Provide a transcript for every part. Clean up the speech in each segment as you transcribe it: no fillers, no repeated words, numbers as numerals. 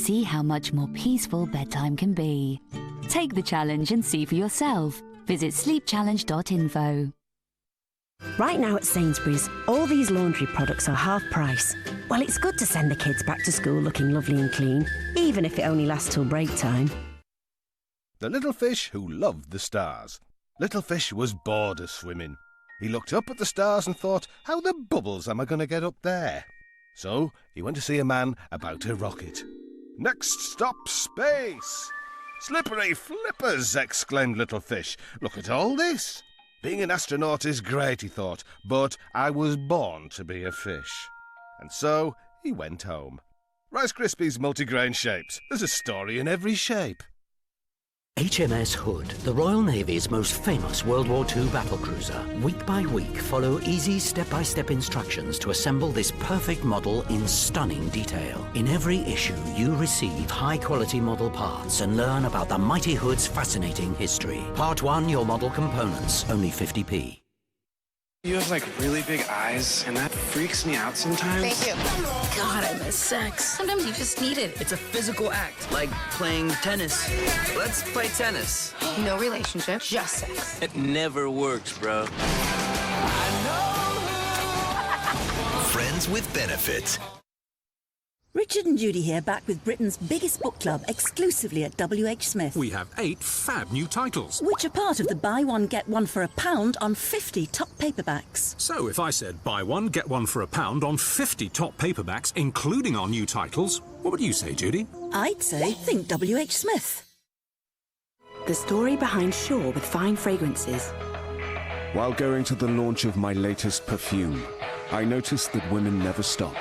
see how much more peaceful bedtime can be. Take the challenge and see for yourself. Visit sleepchallenge.info. Right now at Sainsbury's, all these laundry products are half price. Well, it's good to send the kids back to school looking lovely and clean, even if it only lasts till break time. The little fish who loved the stars. Little fish was bored of swimming. He looked up at the stars and thought, how the bubbles am I going to get up there? So he went to see a man about a rocket. Next stop, space! Slippery flippers, exclaimed Little Fish. Look at all this. Being an astronaut is great, he thought, but I was born to be a fish. And so he went home. Rice Krispies multigrain shapes. There's a story in every shape. HMS Hood, the Royal Navy's most famous World War II battlecruiser. Week by week, follow easy step-by-step instructions to assemble this perfect model in stunning detail. In every issue, you receive high-quality model parts and learn about the mighty Hood's fascinating history. Part 1, your model components, only 50p. You have, like, really big eyes, and that freaks me out sometimes. Thank you. God, I miss sex. Sometimes you just need it. It's a physical act, like playing tennis. Let's play tennis. No relationship, just sex. It never works, bro. Friends with benefits. Richard and Judy here, back with Britain's biggest book club, exclusively at WH Smith. We have 8 fab new titles, which are part of the buy one, get one for £1 on 50 top paperbacks. So if I said buy one, get one for £1 on 50 top paperbacks, including our new titles, what would you say, Judy? I'd say think WH Smith. The story behind Shaw with fine fragrances. While going to the launch of my latest perfume, I noticed that women never stop.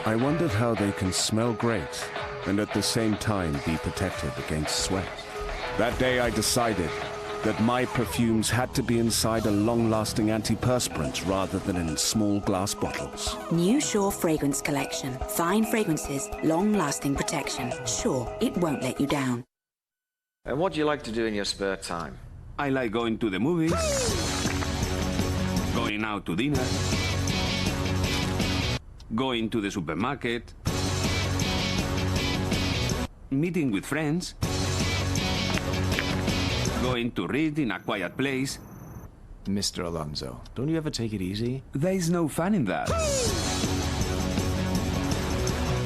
I wondered how they can smell great and at the same time be protected against sweat. That day I decided that my perfumes had to be inside a long-lasting antiperspirant rather than in small glass bottles. New Shaw Fragrance Collection. Fine fragrances, long-lasting protection. Shaw, it won't let you down. And what do you like to do in your spare time? I like going to the movies, going out to dinner, going to the supermarket, meeting with friends, going to read in a quiet place. Mr. Alonso, don't you ever take it easy? There's no fun in that.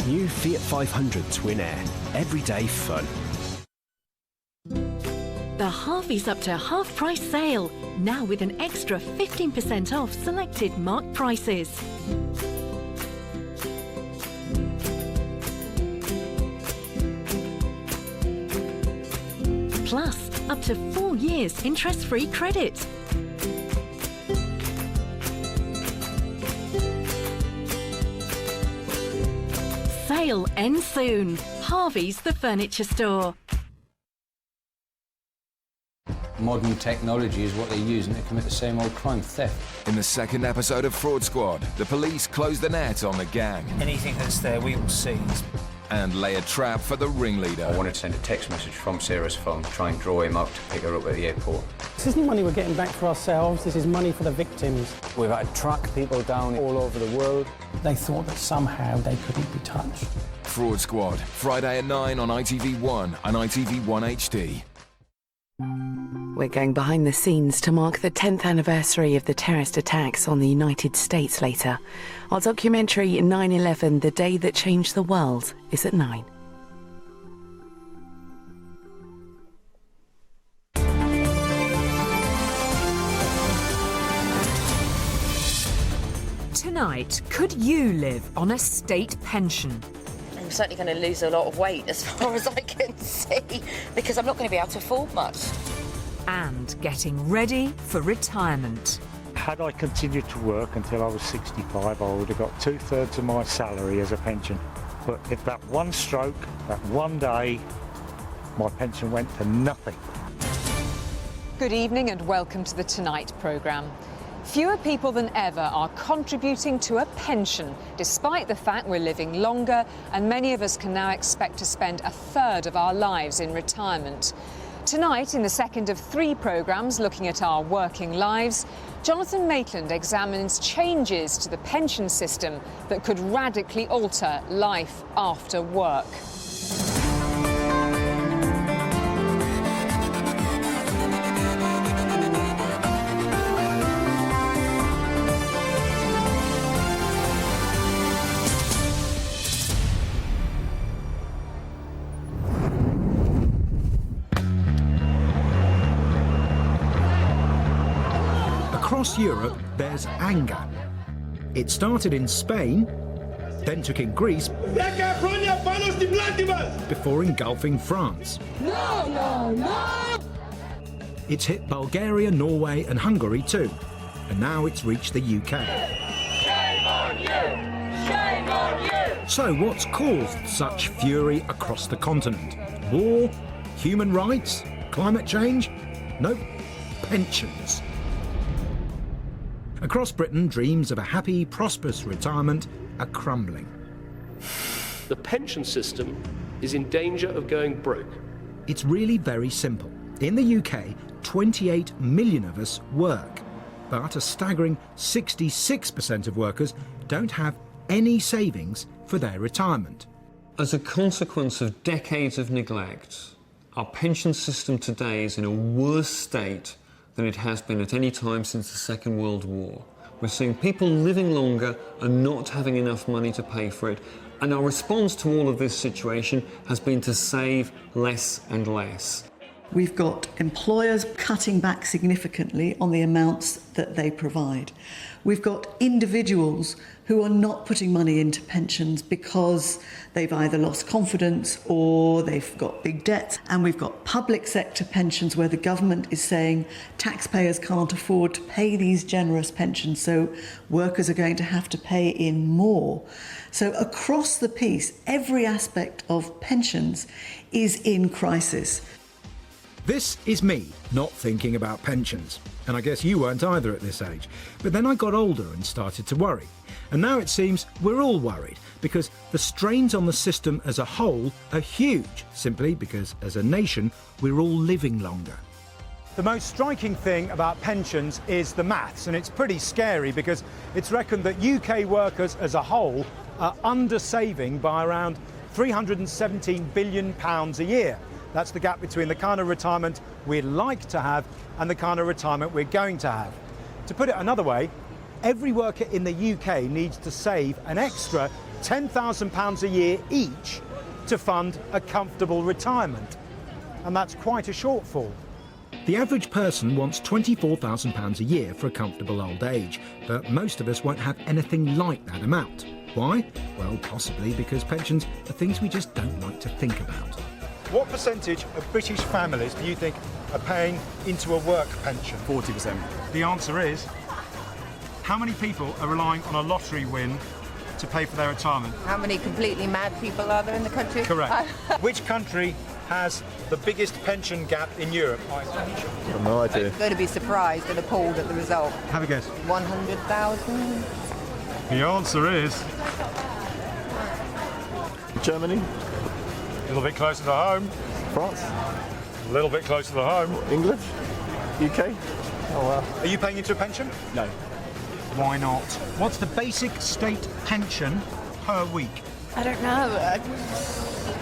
New Fiat 500 Twin Air. Everyday fun. The Harvey's up to half-price sale, now with an extra 15% off selected marked prices. Plus, up to 4 years interest-free credit. Sale ends soon. Harvey's the furniture store. Modern technology is what they're using to commit the same old crime, theft. In the second episode of Fraud Squad, the police close the net on the gang. Anything that's there, we will seize. And lay a trap for the ringleader. I wanted to send a text message from Sarah's phone to try and draw him up to pick her up at the airport. This isn't money we're getting back for ourselves, this is money for the victims. We've had to track people down all over the world. They thought that somehow they couldn't be touched. Fraud Squad, Friday at 9 on ITV1 and ITV1 HD. We're going behind the scenes to mark the 10th anniversary of the terrorist attacks on the United States later. Our documentary 9/11, The Day That Changed the World, is at 9. Tonight, could you live on a state pension? I'm certainly going to lose a lot of weight as far as I can see, because I'm not going to be able to afford much. And getting ready for retirement. Had I continued to work until I was 65, I would have got 2/3 of my salary as a pension. But if that one stroke, that one day, my pension went to nothing. Good evening and welcome to the Tonight programme. Fewer people than ever are contributing to a pension, despite the fact we're living longer and many of us can now expect to spend 1/3 of our lives in retirement. Tonight, in the second of 3 programmes looking at our working lives, Jonathan Maitland examines changes to the pension system that could radically alter life after work. Across Europe, there's anger. It started in Spain, then took in Greece, before engulfing France. No, no, no! It's hit Bulgaria, Norway and Hungary too. And now it's reached the UK. Shame on you! Shame on you! So what's caused such fury across the continent? War? Human rights? Climate change? Nope. Pensions. Across Britain, dreams of a happy, prosperous retirement are crumbling. The pension system is in danger of going broke. It's really very simple. In the UK, 28 million of us work, but a staggering 66% of workers don't have any savings for their retirement. As a consequence of decades of neglect, our pension system today is in a worse state than it has been at any time since the Second World War. We're seeing people living longer and not having enough money to pay for it, and our response to all of this situation has been to save less and less. We've got employers cutting back significantly on the amounts that they provide. We've got individuals who are not putting money into pensions because they've either lost confidence or they've got big debts. And we've got public sector pensions where the government is saying taxpayers can't afford to pay these generous pensions, so workers are going to have to pay in more. So across the piece, every aspect of pensions is in crisis. This is me not thinking about pensions. And I guess you weren't either at this age. But then I got older and started to worry. And now it seems we're all worried because the strains on the system as a whole are huge, simply because as a nation, we're all living longer. The most striking thing about pensions is the maths, and it's pretty scary because it's reckoned that UK workers as a whole are under-saving by around £317 billion a year. That's the gap between the kind of retirement we'd like to have and the kind of retirement we're going to have. To put it another way, every worker in the UK needs to save an extra £10,000 a year each to fund a comfortable retirement. And that's quite a shortfall. The average person wants £24,000 a year for a comfortable old age, but most of us won't have anything like that amount. Why? Well, possibly because pensions are things we just don't like to think about. What percentage of British families do you think are paying into a work pension? 40%. The answer is, how many people are relying on a lottery win to pay for their retirement? How many completely mad people are there in the country? Correct. Which country has the biggest pension gap in Europe? I have no idea. I'm going to be surprised and appalled at the result. Have a guess. 100,000? The answer is... Germany. A little bit closer to home. France. A little bit closer to home. England. UK. Oh wow. Are you paying into a pension? No. Why not? What's the basic state pension per week? I don't know.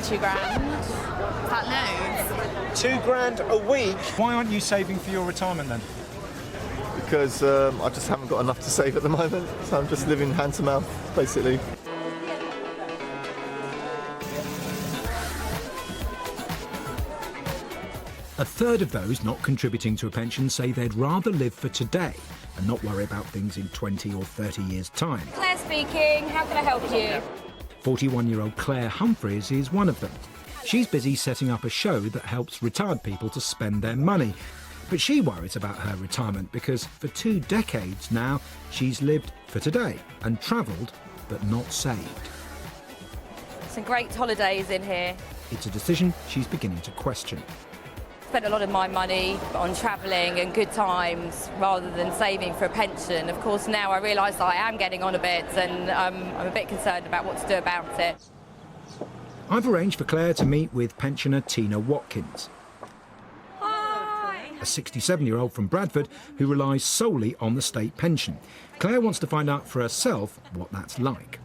2 grand. Is that loads? £2 a week? Why aren't you saving for your retirement then? Because I just haven't got enough to save at the moment, so I'm just living hand to mouth, basically. A third of those not contributing to a pension say they'd rather live for today and not worry about things in 20 or 30 years' time. Claire speaking. How can I help you? 41-year-old Claire Humphreys is one of them. She's busy setting up a show that helps retired people to spend their money. But she worries about her retirement because for 2 decades now, she's lived for today and travelled but not saved. Some great holidays in here. It's a decision she's beginning to question. Spent a lot of my money on travelling and good times rather than saving for a pension. Of course, now I realise that I am getting on a bit and I'm a bit concerned about what to do about it. I've arranged for Claire to meet with pensioner Tina Watkins. a 67-year-old from Bradford who relies solely on the state pension. Claire wants to find out for herself what that's like.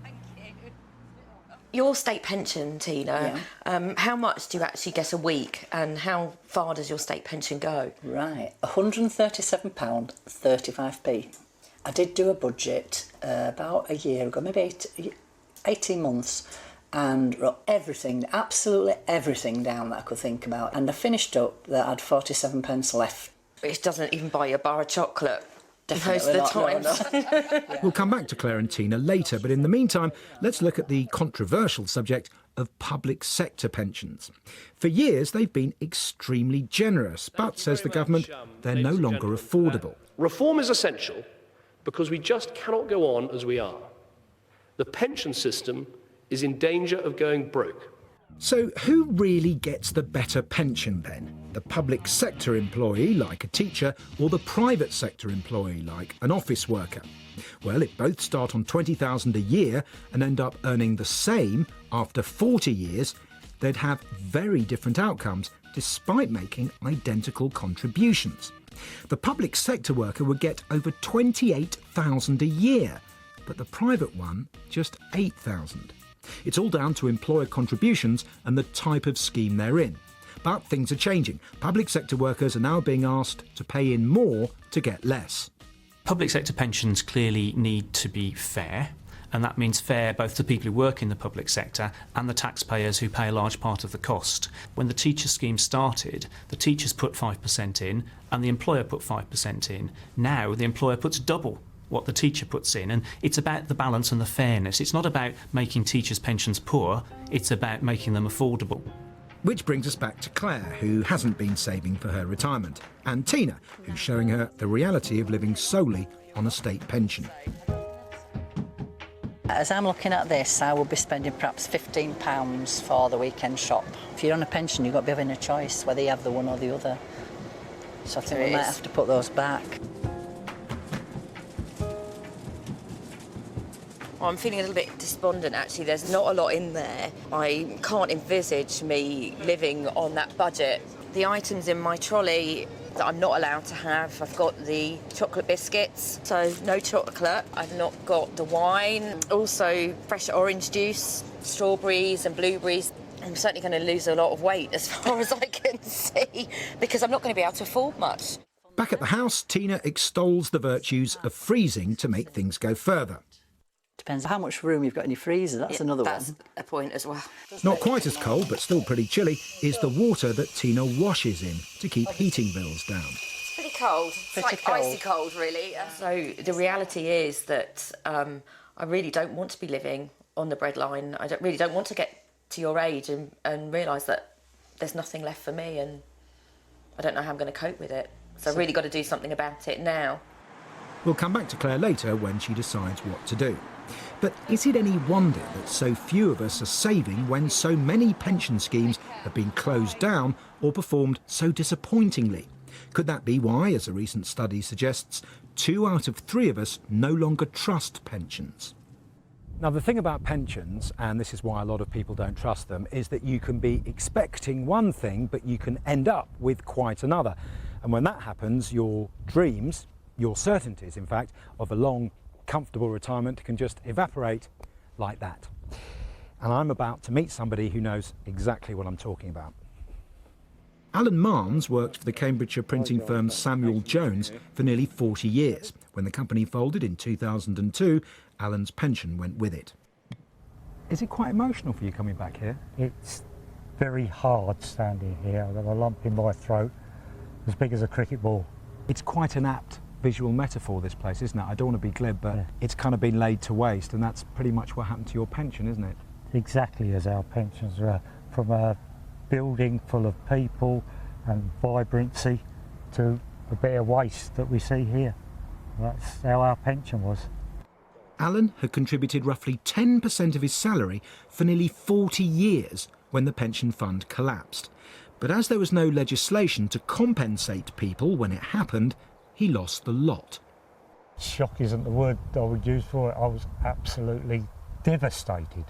Your state pension, Tina, how much do you actually get a week and how far does your state pension go? Right, £137.35p. I did do a budget about a year ago, maybe 18 months, and wrote everything, absolutely everything down that I could think about. And I finished up that I had 47 pence left. It doesn't even buy you a bar of chocolate. Definitely Most of the not, time. We'll come back to Claire and Tina later, but in the meantime, let's look at the controversial subject of public sector pensions. For years, they've been extremely generous, but, says the government, they're no longer affordable. Reform is essential because we just cannot go on as we are. The pension system is in danger of going broke. So who really gets the better pension then? The public sector employee, like a teacher, or the private sector employee, like an office worker? Well, if both start on $20,000 a year and end up earning the same after 40 years, they'd have very different outcomes despite making identical contributions. The public sector worker would get over $28,000 a year, but the private one just $8,000. It's all down to employer contributions and the type of scheme they're in. But things are changing. Public sector workers are now being asked to pay in more to get less. Public sector pensions clearly need to be fair, and that means fair both to people who work in the public sector and the taxpayers who pay a large part of the cost. When the teacher scheme started, the teachers put 5% in and the employer put 5% in. Now the employer puts double what the teacher puts in, and it's about the balance and the fairness. It's not about making teachers' pensions poor, it's about making them affordable. Which brings us back to Claire, who hasn't been saving for her retirement, and Tina, who's showing her the reality of living solely on a state pension. As I'm looking at this, I will be spending perhaps £15 for the weekend shop. If you're on a pension, you've got to be having a choice whether you have the one or the other. So I think we might have to put those back. I'm feeling a little bit despondent, actually. There's not a lot in there. I can't envisage me living on that budget. The items in my trolley that I'm not allowed to have, I've got the chocolate biscuits, so no chocolate. I've not got the wine, also fresh orange juice, strawberries and blueberries. I'm certainly going to lose a lot of weight as far as I can see, because I'm not going to be able to afford much. Back at the house, Tina extols the virtues of freezing to make things go further. Depends how much room you've got in your freezer, that's another one. That's a point as well. Not quite as cold, but still pretty chilly, is the water that Tina washes in to keep heating bills down. It's pretty cold. It's like icy cold, really. So the reality is that I really don't want to be living on the breadline. I really don't want to get to your age and realise that there's nothing left for me and I don't know how I'm going to cope with it. So I've really got to do something about it now. We'll come back to Claire later when she decides what to do. But is it any wonder that so few of us are saving when so many pension schemes have been closed down or performed so disappointingly? Could that be why, as a recent study suggests, 2 out of 3 of us no longer trust pensions? Now, the thing about pensions, and this is why a lot of people don't trust them, is that you can be expecting one thing, but you can end up with quite another. And when that happens, your dreams, your certainties, in fact, of a long, comfortable retirement can just evaporate like that. And I'm about to meet somebody who knows exactly what I'm talking about. Alan Marnes worked for the Cambridgeshire printing firm Samuel Jones for nearly 40 years. When the company folded in 2002, Alan's pension went with it. Is it quite emotional for you coming back here? It's very hard standing here. I've got a lump in my throat as big as a cricket ball. It's quite an apt visual metaphor, this place, isn't it? I don't want to be glib, but it's kind of been laid to waste, and that's pretty much what happened to your pension, isn't it? Exactly as our pensions are, from a building full of people and vibrancy to a bit of waste that we see here. That's how our pension was. Alan had contributed roughly 10% of his salary for nearly 40 years when the pension fund collapsed. But as there was no legislation to compensate people when it happened, he lost the lot. Shock isn't the word I would use for it. I was absolutely devastated.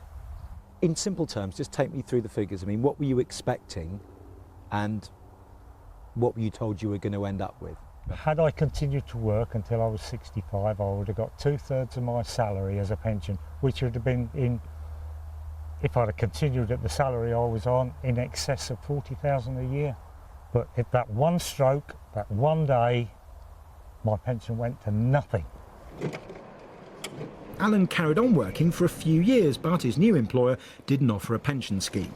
In simple terms, just take me through the figures. I mean, what were you expecting and what you told you were going to end up with? Had I continued to work until I was 65, I would have got 2/3 of my salary as a pension, which would have been if I'd have continued at the salary I was on, in excess of 40,000 a year. But at that one stroke, that one day, my pension went to nothing. Alan carried on working for a few years, but his new employer didn't offer a pension scheme.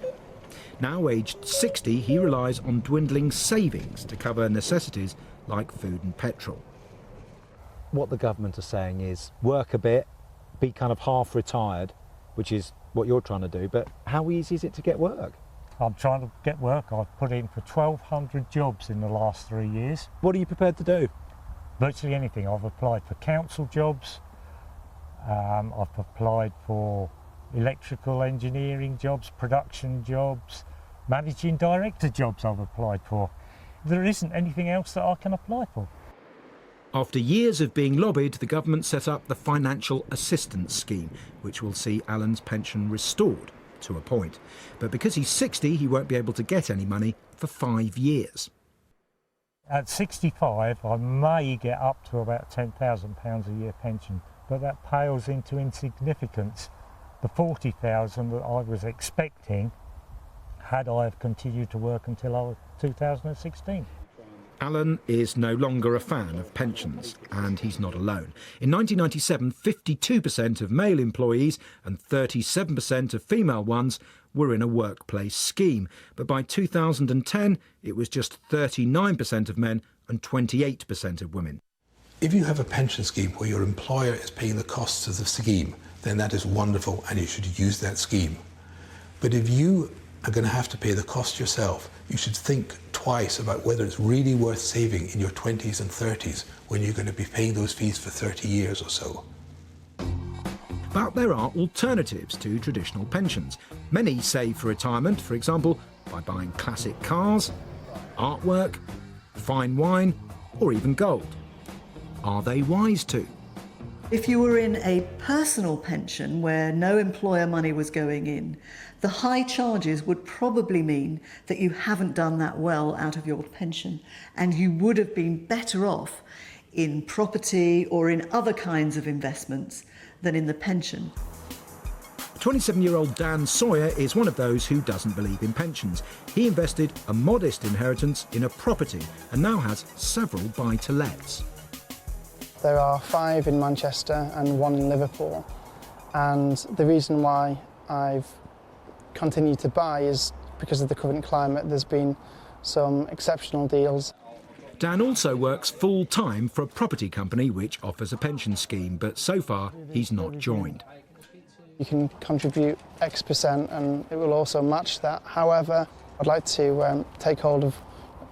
Now aged 60, he relies on dwindling savings to cover necessities like food and petrol. What the government are saying is work a bit, be kind of half retired, which is what you're trying to do, but how easy is it to get work? I'm trying to get work. I've put in for 1,200 jobs in the last 3 years. What are you prepared to do? Virtually anything. I've applied for council jobs, I've applied for electrical engineering jobs, production jobs, managing director jobs I've applied for. There isn't anything else that I can apply for. After years of being lobbied, the government set up the Financial Assistance Scheme, which will see Alan's pension restored to a point. But because he's 60, he won't be able to get any money for 5 years. At 65, I may get up to about £10,000 a year pension, but that pales into insignificance. The 40,000 that I was expecting had I have continued to work until I was 2016. Alan is no longer a fan of pensions, and he's not alone. In 1997, 52% of male employees and 37% of female ones were in a workplace scheme. But by 2010, it was just 39% of men and 28% of women. If you have a pension scheme where your employer is paying the costs of the scheme, then that is wonderful and you should use that scheme. But if you are going to have to pay the cost yourself, you should think twice about whether it's really worth saving in your 20s and 30s when you're going to be paying those fees for 30 years or so. But there are alternatives to traditional pensions. Many save for retirement, for example, by buying classic cars, artwork, fine wine, or even gold. Are they wise to? If you were in a personal pension where no employer money was going in, the high charges would probably mean that you haven't done that well out of your pension, and you would have been better off in property or in other kinds of investments than in the pension. 27-year-old Dan Sawyer is one of those who doesn't believe in pensions. He invested a modest inheritance in a property and now has several buy-to-lets. There are 5 in Manchester and 1 in Liverpool, and the reason why I've continued to buy is because of the current climate. There's been some exceptional deals. Dan also works full-time for a property company which offers a pension scheme, but so far he's not joined. You can contribute X% and it will also match that. However, I'd like to take hold of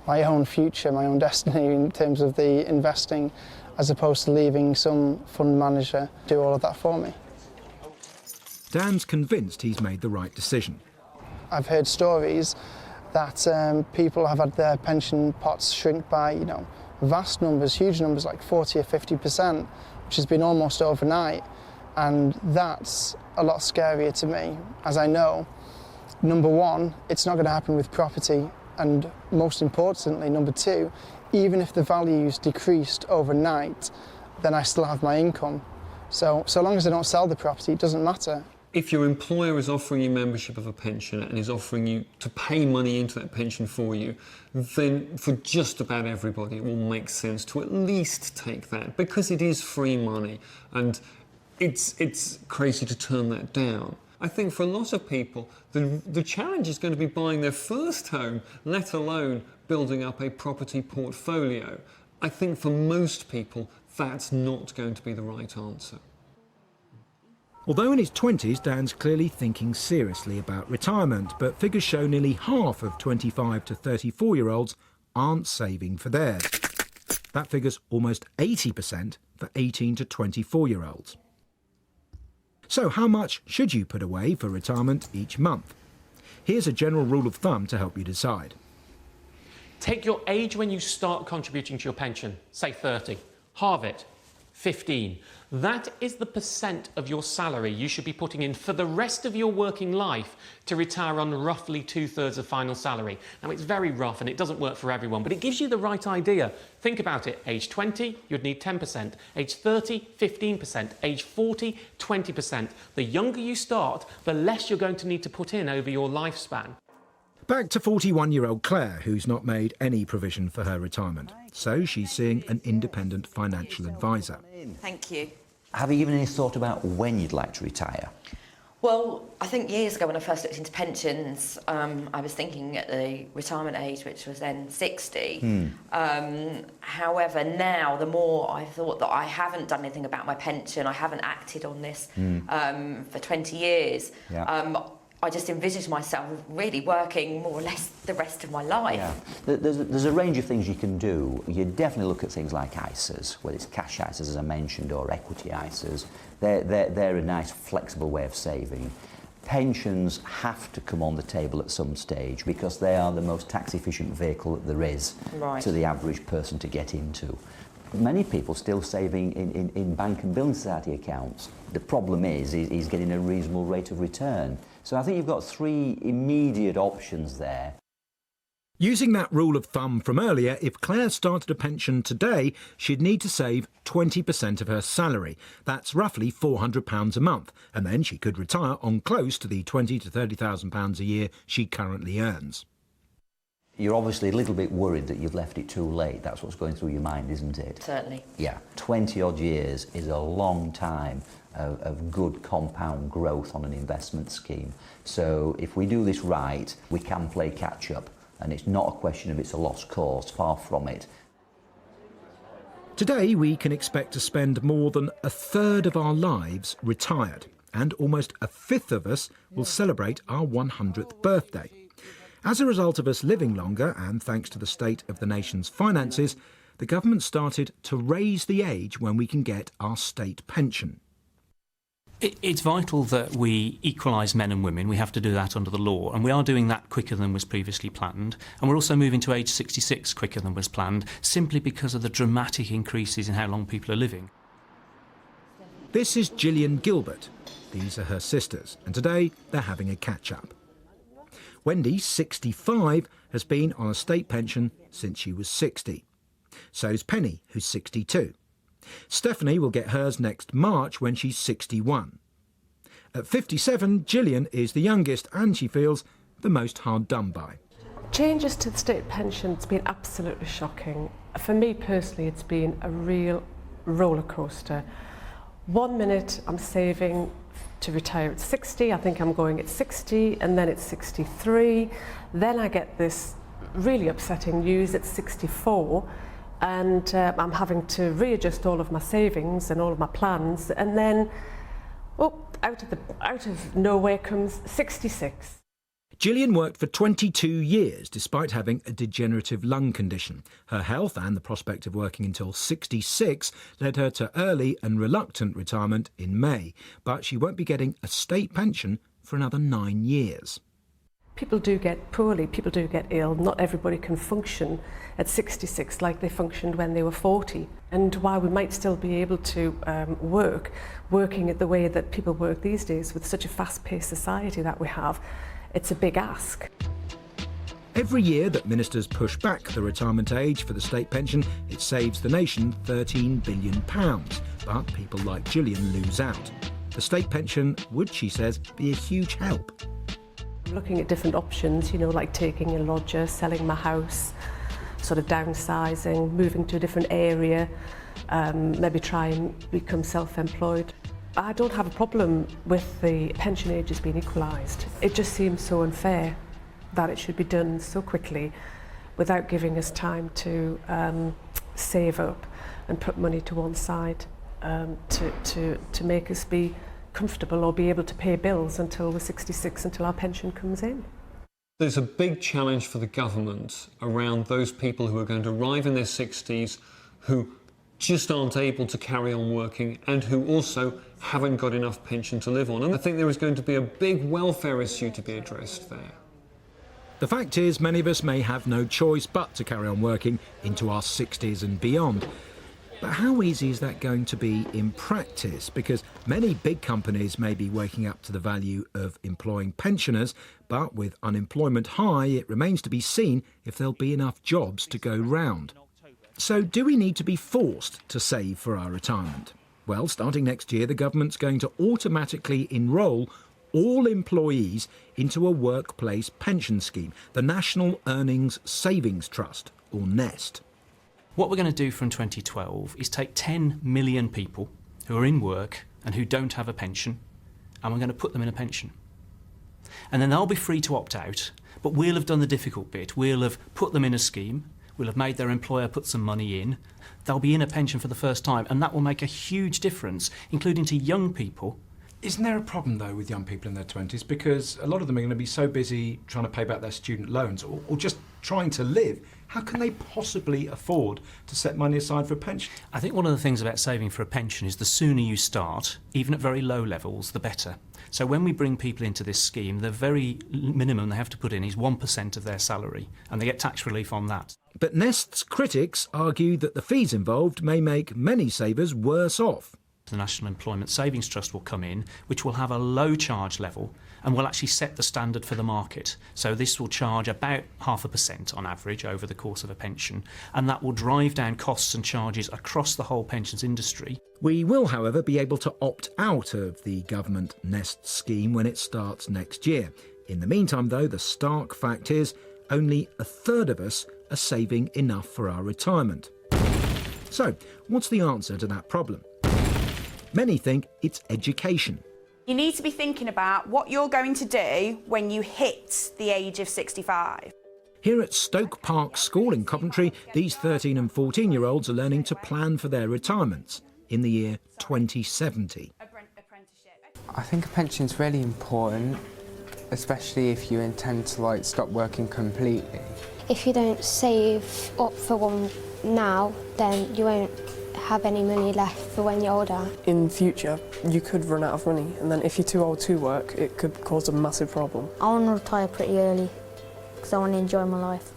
my own future, my own destiny in terms of the investing, as opposed to leaving some fund manager do all of that for me. Dan's convinced he's made the right decision. I've heard stories that people have had their pension pots shrink by, vast numbers, huge numbers, like 40 or 50%, which has been almost overnight. And that's a lot scarier to me, as I know, number one, it's not going to happen with property, and most importantly, number two, even if the values decreased overnight, then I still have my income. So long as I don't sell the property, it doesn't matter. If your employer is offering you membership of a pension and is offering you to pay money into that pension for you, then for just about everybody it will make sense to at least take that, because it is free money and it's crazy to turn that down. I think for a lot of people, the challenge is going to be buying their first home, let alone building up a property portfolio. I think for most people, that's not going to be the right answer. Although in his 20s, Dan's clearly thinking seriously about retirement, but figures show nearly half of 25 to 34-year-olds aren't saving for theirs. That figure's almost 80% for 18 to 24-year-olds. So how much should you put away for retirement each month? Here's a general rule of thumb to help you decide. Take your age when you start contributing to your pension, say 30. Halve it, 15. That is the percent of your salary you should be putting in for the rest of your working life to retire on roughly 2/3 of final salary. Now, it's very rough and it doesn't work for everyone, but it gives you the right idea. Think about it. Age 20, you'd need 10%. Age 30, 15%. Age 40, 20%. The younger you start, the less you're going to need to put in over your lifespan. Back to 41-year-old Claire, who's not made any provision for her retirement. So she's seeing an independent financial advisor. Thank you. Have you given any thought about when you'd like to retire? Well, I think years ago when I first looked into pensions, I was thinking at the retirement age, which was then 60. However, now, the more I thought that I haven't done anything about my pension, I haven't acted on this for 20 years, I just envisage myself really working more or less the rest of my life. Yeah. There's a range of things you can do. You definitely look at things like ISAs, whether it's cash ISAs, as I mentioned, or equity ISAs. They're a nice, flexible way of saving. Pensions have to come on the table at some stage because they are the most tax-efficient vehicle that there is to the average person to get into. Many people still saving in bank and building society accounts. The problem is getting a reasonable rate of return. So I think you've got three immediate options there. Using that rule of thumb from earlier, if Claire started a pension today, she'd need to save 20% of her salary. That's roughly £400 a month, and then she could retire on close to the £20,000 to £30,000 a year she currently earns. You're obviously a little bit worried that you've left it too late. That's what's going through your mind, isn't it? Certainly. Yeah, 20-odd years is a long time of good compound growth on an investment scheme. So if we do this right, we can play catch-up. And it's not a question of it's a lost cause, far from it. Today we can expect to spend more than a third of our lives retired, and almost a fifth of us will celebrate our 100th birthday. As a result of us living longer, and thanks to the state of the nation's finances, the government started to raise the age when we can get our state pension. It's vital that we equalise men and women. We have to do that under the law, and we are doing that quicker than was previously planned. And we're also moving to age 66 quicker than was planned, simply because of the dramatic increases in how long people are living. This is Gillian Gilbert. These are her sisters, and today they're having a catch-up. Wendy, 65, has been on a state pension since she was 60. So's Penny, who's 62. Stephanie will get hers next March when she's 61. At 57, Gillian is the youngest and she feels the most hard done by. Changes to the state pension has been absolutely shocking. For me personally, it's been a real roller coaster. 1 minute I'm saving to retire at 60, I think I'm going at 60, and then it's 63. Then I get this really upsetting news at 64. And I'm having to readjust all of my savings and all of my plans, and then, out of nowhere comes 66. Gillian worked for 22 years despite having a degenerative lung condition. Her health and the prospect of working until 66 led her to early and reluctant retirement in May, but she won't be getting a state pension for another 9 years. People do get poorly, people do get ill. Not everybody can function at 66 like they functioned when they were 40. And while we might still be able to working at the way that people work these days with such a fast-paced society that we have, it's a big ask. Every year that ministers push back the retirement age for the state pension, it saves the nation £13 billion. But people like Gillian lose out. The state pension would, she says, be a huge help. Looking at different options, like taking a lodger, selling my house, sort of downsizing, moving to a different area, maybe try and become self-employed. I don't have a problem with the pension ages being equalised. It just seems so unfair that it should be done so quickly without giving us time to save up and put money to one side to make us be comfortable or be able to pay bills until we're 66, until our pension comes in. There's a big challenge for the government around those people who are going to arrive in their 60s who just aren't able to carry on working and who also haven't got enough pension to live on. And I think there is going to be a big welfare issue to be addressed there. The fact is, many of us may have no choice but to carry on working into our 60s and beyond. But how easy is that going to be in practice? Because many big companies may be waking up to the value of employing pensioners, but with unemployment high, it remains to be seen if there'll be enough jobs to go round. So do we need to be forced to save for our retirement? Well, starting next year, the government's going to automatically enrol all employees into a workplace pension scheme, the National Earnings Savings Trust, or NEST. What we're going to do from 2012 is take 10 million people who are in work and who don't have a pension, and we're going to put them in a pension. And then they'll be free to opt out, but we'll have done the difficult bit. We'll have put them in a scheme, we'll have made their employer put some money in, they'll be in a pension for the first time, and that will make a huge difference, including to young people. Isn't there a problem, though, with young people in their 20s? Because a lot of them are going to be so busy trying to pay back their student loans or just trying to live. How can they possibly afford to set money aside for a pension? I think one of the things about saving for a pension is the sooner you start, even at very low levels, the better. So when we bring people into this scheme, the very minimum they have to put in is 1% of their salary, and they get tax relief on that. But Nest's critics argue that the fees involved may make many savers worse off. The National Employment Savings Trust will come in, which will have a low charge level and will actually set the standard for the market. So this will charge about 0.5% on average over the course of a pension, and that will drive down costs and charges across the whole pensions industry. We will, however, be able to opt out of the government Nest scheme when it starts next year. In the meantime, though, the stark fact is only a third of us are saving enough for our retirement. So, what's the answer to that problem? Many think it's education. You need to be thinking about what you're going to do when you hit the age of 65. Here at Stoke Park School in Coventry, these 13 and 14-year-olds are learning to plan for their retirements in the year 2070. I think a pension's really important, especially if you intend to stop working completely. If you don't save up for one now, then you won't have any money left for when you're older. In future, you could run out of money, and then if you're too old to work, it could cause a massive problem. I want to retire pretty early because I want to enjoy my life.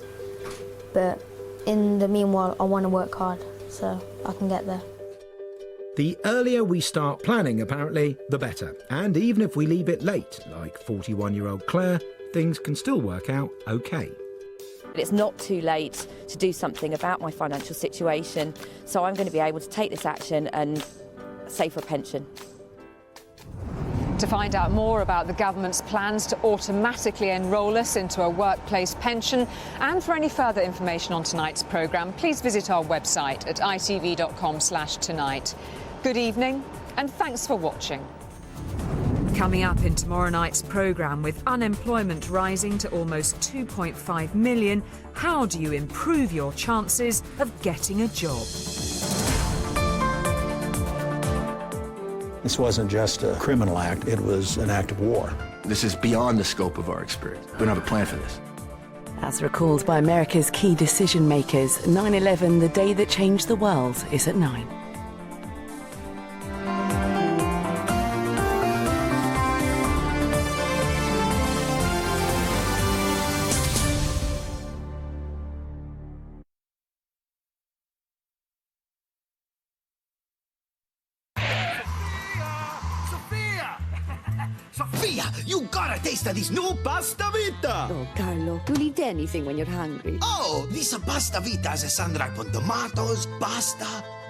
But in the meanwhile, I want to work hard so I can get there. The earlier we start planning, apparently, the better. And even if we leave it late, like 41-year-old Claire, things can still work out okay. It's not too late to do something about my financial situation, so I'm going to be able to take this action and save for a pension. To find out more about the government's plans to automatically enrol us into a workplace pension, and for any further information on tonight's programme, please visit our website at itv.com/tonight. Good evening, and thanks for watching. Coming up in tomorrow night's programme, with unemployment rising to almost 2.5 million, how do you improve your chances of getting a job? This wasn't just a criminal act, it was an act of war. This is beyond the scope of our experience. We don't have a plan for this. As recalled by America's key decision makers, 9/11, the day that changed the world, is at 9. Sophia, you gotta taste of this new pasta vita! Oh, Carlo, you'll eat anything when you're hungry. Oh, this pasta vita has a sun-dried con tomatoes, pasta,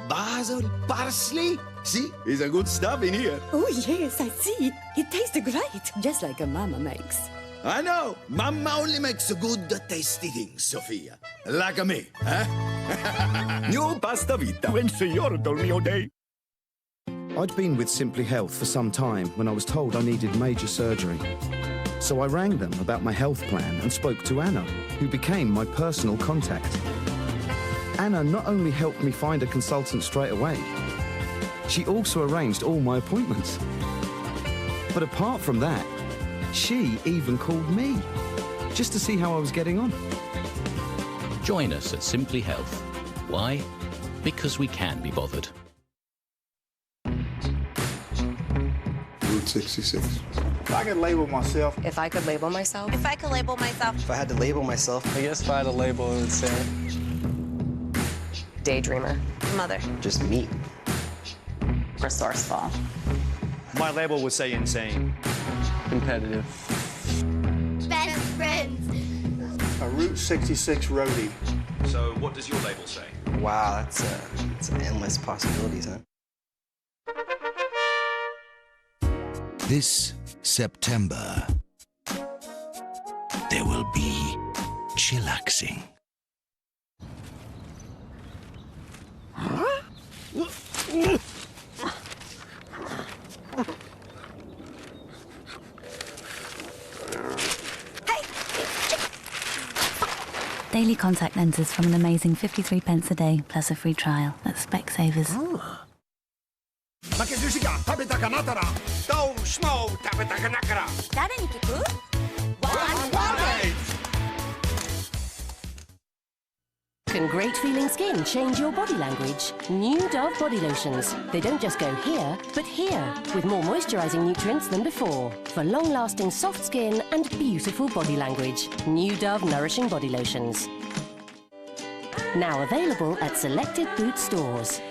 basil, parsley. See, it's a good stuff in here. Oh, yes, I see. It tastes great, just like a mama makes. I know. Mama only makes good, tasty things, Sophia. Like me, eh? New pasta vita. When Signor told me all day. I'd been with Simply Health for some time when I was told I needed major surgery. So I rang them about my health plan and spoke to Anna, who became my personal contact. Anna not only helped me find a consultant straight away, she also arranged all my appointments. But apart from that, she even called me, just to see how I was getting on. Join us at Simply Health. Why? Because we can be bothered. Route 66. If I could label myself. If I could label myself. If I could label myself. If I had to label myself. I guess if I had a label, I would say Daydreamer. Mother. Just meat. Resourceful. My label would say insane. Competitive. Best friends. A Route 66 roadie. So what does your label say? Wow, that's endless possibilities, huh? This September, there will be chillaxing. Daily contact lenses from an amazing 53 pence a day, plus a free trial at Specsavers. Ma che musica? Tabita kanatara. Don't smoke tabita kanakara. 誰に聞く? Can great feeling skin change your body language? New Dove body lotions. They don't just go here, but here, with more moisturising nutrients than before. For long-lasting soft skin and beautiful body language. New Dove Nourishing Body Lotions. Now available at selected Boots stores.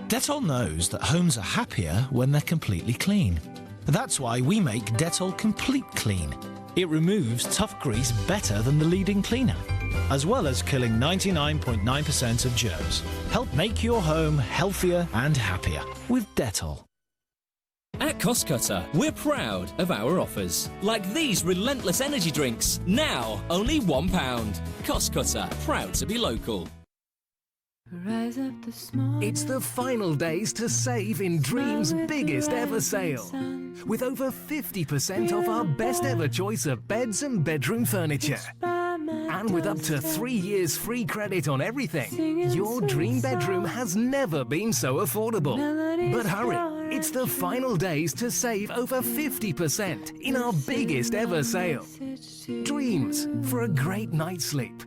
Dettol knows that homes are happier when they're completely clean. That's why we make Dettol Complete Clean. It removes tough grease better than the leading cleaner, as well as killing 99.9% of germs. Help make your home healthier and happier with Dettol. At Cost Cutter, we're proud of our offers. Like these relentless energy drinks, now only £1. Cost Cutter, proud to be local. It's the final days to save in Dream's biggest ever sale. With over 50% off our best ever choice of beds and bedroom furniture. And with up to 3 years free credit on everything, your dream bedroom has never been so affordable. But hurry, it's the final days to save over 50% in our biggest ever sale. Dreams for a great night's sleep.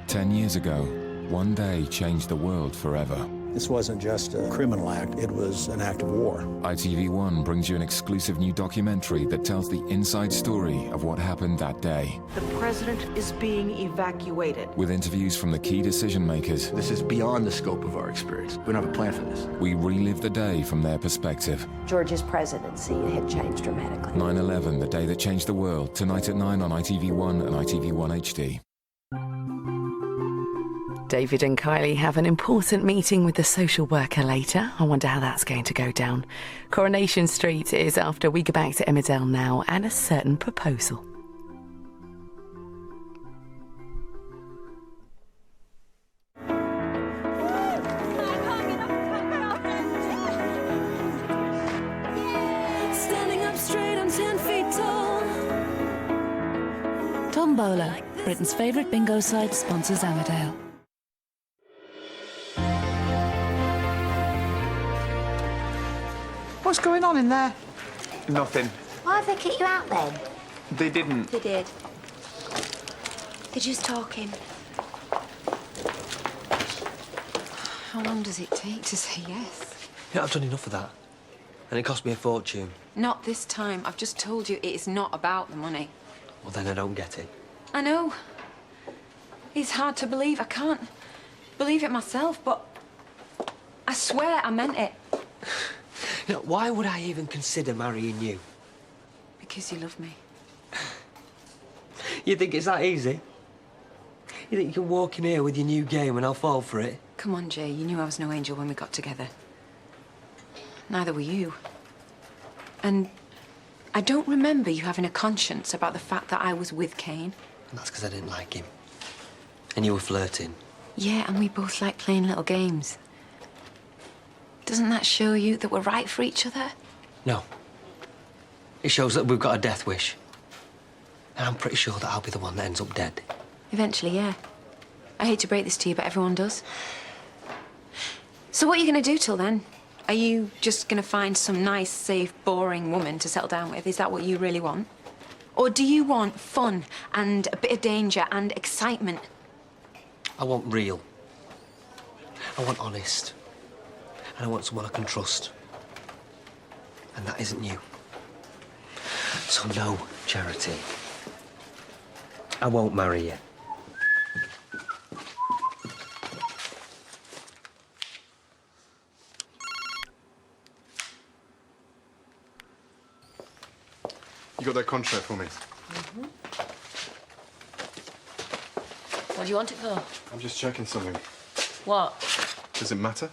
10 years ago, one day changed the world forever. This wasn't just a criminal act, it was an act of war. ITV1 brings you an exclusive new documentary that tells the inside story of what happened that day. The president is being evacuated. With interviews from the key decision makers. This is beyond the scope of our experience. We don't have a plan for this. We relive the day from their perspective. George's presidency had changed dramatically. 9/11, the day that changed the world. Tonight at 9 on ITV1 and ITV1 HD. David and Kylie have an important meeting with the social worker later. I wonder how that's going to go down. Coronation Street is after we go back to Emmerdale now and a certain proposal. Standing up straight, I'm 10 feet tall. Tombola, Britain's favourite bingo site, sponsors Emmerdale. What's going on in there? Nothing. Why have they kicked you out then? They didn't. They did. They're just talking. How long does it take to say yes? Yeah, I've done enough of that. And it cost me a fortune. Not this time. I've just told you it is not about the money. Well, then I don't get it. I know. It's hard to believe. I can't believe it myself, but I swear I meant it. You know, why would I even consider marrying you? Because you love me. You think it's that easy? You think you can walk in here with your new game and I'll fall for it? Come on, Jay. You knew I was no angel when we got together. Neither were you. And I don't remember you having a conscience about the fact that I was with Kane. And that's because I didn't like him. And you were flirting. Yeah, and we both like playing little games. Doesn't that show you that we're right for each other? No. It shows that we've got a death wish. And I'm pretty sure that I'll be the one that ends up dead. Eventually, yeah. I hate to break this to you, but everyone does. So what are you going to do till then? Are you just going to find some nice, safe, boring woman to settle down with? Is that what you really want? Or do you want fun and a bit of danger and excitement? I want real. I want honest. And I want someone I can trust. And that isn't you. So no, Charity. I won't marry you. You got that contract for me? Mm-hmm. What do you want it for? I'm just checking something. What? Does it matter?